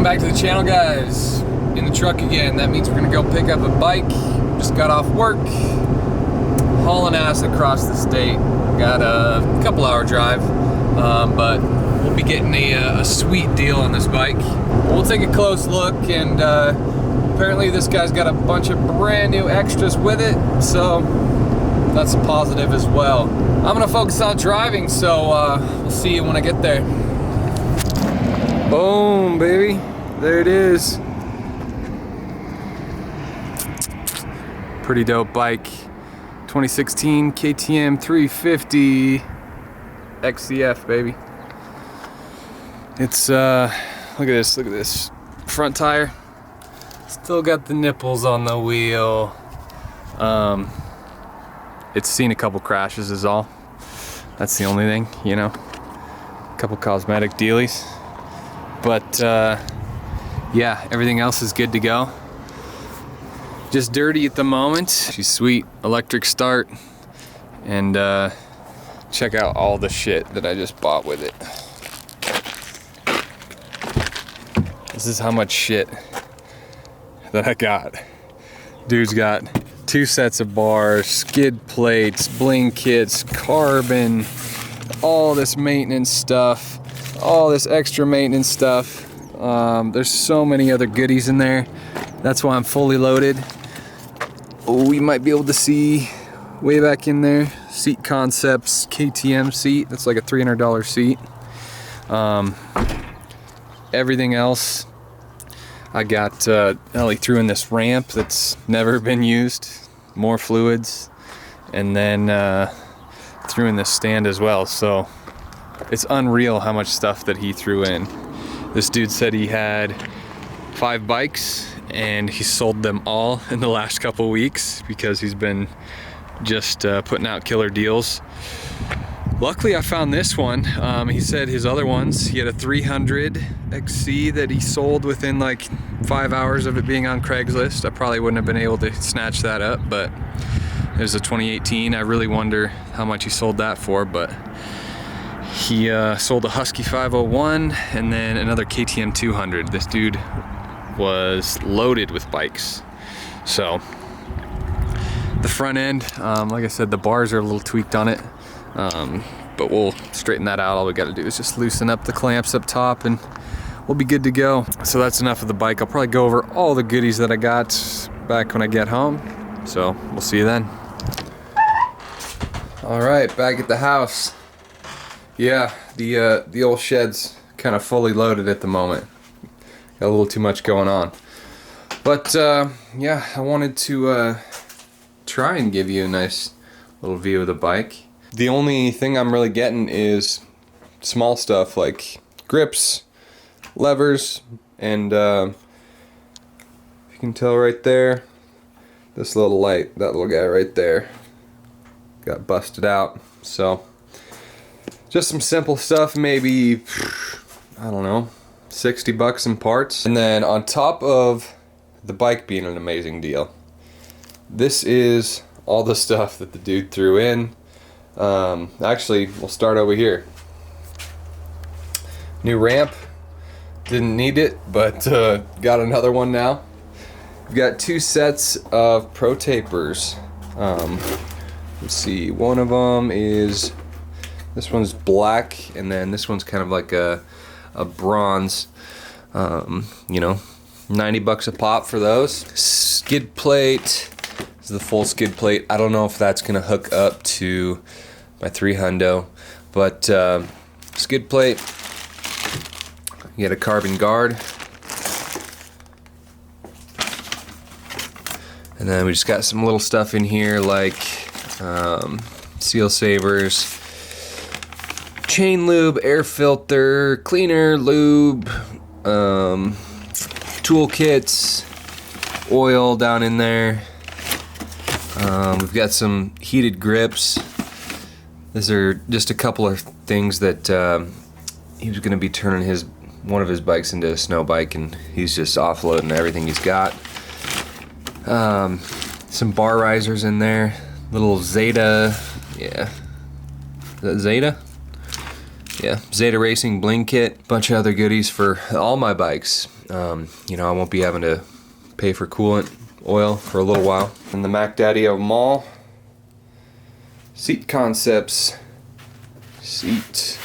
back to the channel, guys. In the truck again. That means we're gonna go pick up a bike. Just got off work, hauling ass across the state. Got a couple hour drive, but we'll be getting a sweet deal on this bike. We'll take a close look, and apparently this guy's got a bunch of brand new extras with it, so that's a positive as well. I'm gonna focus on driving, so we'll see you when I get there. Boom, baby. There it is. Pretty dope bike. 2016 KTM 350 XCF, baby. It's look at this front tire. Still got the nipples on the wheel. It's seen a couple crashes is all. That's the only thing, you know. A couple cosmetic dealies. But yeah, everything else is good to go. Just dirty at the moment. She's sweet, electric start, and check out all the shit that I just bought with it. This is how much shit that I got. Dude's got 2 sets of bars, skid plates, bling kits, carbon, all this maintenance stuff, all this extra maintenance stuff. There's so many other goodies in there. That's why I'm fully loaded. We might be able to see way back in there, Seat Concepts KTM seat. That's like a $300 seat. Everything else, I got Ellie threw in this ramp that's never been used, more fluids, and then threw in this stand as well. So it's unreal how much stuff that he threw in. This dude said he had 5 bikes and he sold them all in the last couple weeks because he's been just putting out killer deals. Luckily I found this one. He said his other ones, he had a 300 XC that he sold within like 5 hours of it being on Craigslist. I probably wouldn't have been able to snatch that up, but it was a 2018. I really wonder how much he sold that for, but he sold a Husky 501 and then another KTM 200. This dude was loaded with bikes. So the front end, like I said, the bars are a little tweaked on it, but we'll straighten that out. All we got to do is just loosen up the clamps up top and we'll be good to go. So that's enough of the bike. I'll probably go over all the goodies that I got back when I get home. So we'll see you then. All right, back at the house. Yeah, the old shed's kind of fully loaded at the moment. Got a little too much going on. But yeah, I wanted to try and give you a nice little view of the bike. The only thing I'm really getting is small stuff like grips, levers, and if you can tell right there, this little light, that little guy right there, got busted out. So just some simple stuff, maybe, I don't know, 60 bucks in parts. And then on top of the bike being an amazing deal, this is all the stuff that the dude threw in. Actually, we'll start over here. New ramp, didn't need it, but got another one now. We've got 2 sets of Pro Tapers. Let's see, one of them is, this one's black, and then this one's kind of like a bronze. You know, 90 bucks a pop for those. Skid plate, this is the full skid plate. I don't know if that's gonna hook up to my 300, but skid plate. You get a carbon guard, and then we just got some little stuff in here like seal savers, chain lube, air filter, cleaner, lube, tool kits, oil down in there. We've got some heated grips. These are just a couple of things that he was going to be turning one of his bikes into a snow bike, and he's just offloading everything he's got. Some bar risers in there, little Zeta, yeah, is that Zeta? yeah, Zeta Racing bling kit, bunch of other goodies for all my bikes. You know, I won't be having to pay for coolant oil for a little while. And the Mac Daddy of them all, Seat Concepts seat.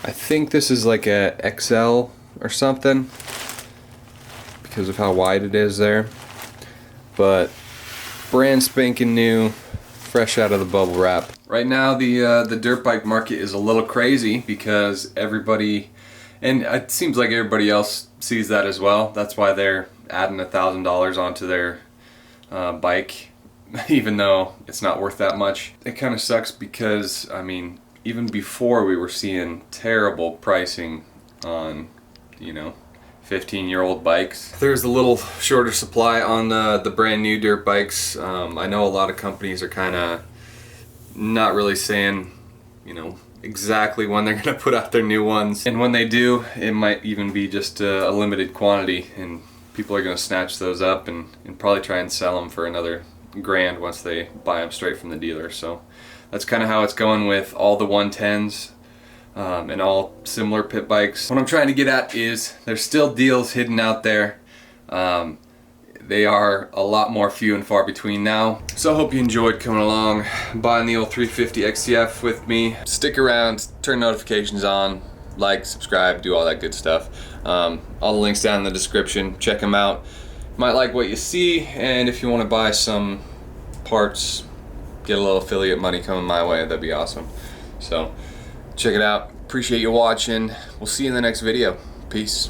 I think this is like a XL or something because of how wide it is there, but brand spanking new, fresh out of the bubble wrap. Right now the dirt bike market is a little crazy because everybody, and it seems like everybody else sees that as well. That's why they're adding $1,000 onto their bike, even though it's not worth that much. It kind of sucks because, I mean, even before we were seeing terrible pricing on, you know, 15-year-old bikes. There's a little shorter supply on the brand new dirt bikes. I know a lot of companies are kind of not really saying, you know, exactly when they're going to put out their new ones. And when they do, it might even be just a limited quantity, and people are going to snatch those up and probably try and sell them for another grand once they buy them straight from the dealer. So that's kind of how it's going with all the 110s and all similar pit bikes. What I'm trying to get at is there's still deals hidden out there. They are a lot more few and far between now. So I hope you enjoyed coming along, buying the old 350 XCF with me. Stick around, turn notifications on, like, subscribe, do all that good stuff. All the links down in the description. Check them out. Might like what you see, and if you want to buy some parts, get a little affiliate money coming my way, that'd be awesome. So check it out. Appreciate you watching. We'll see you in the next video. Peace.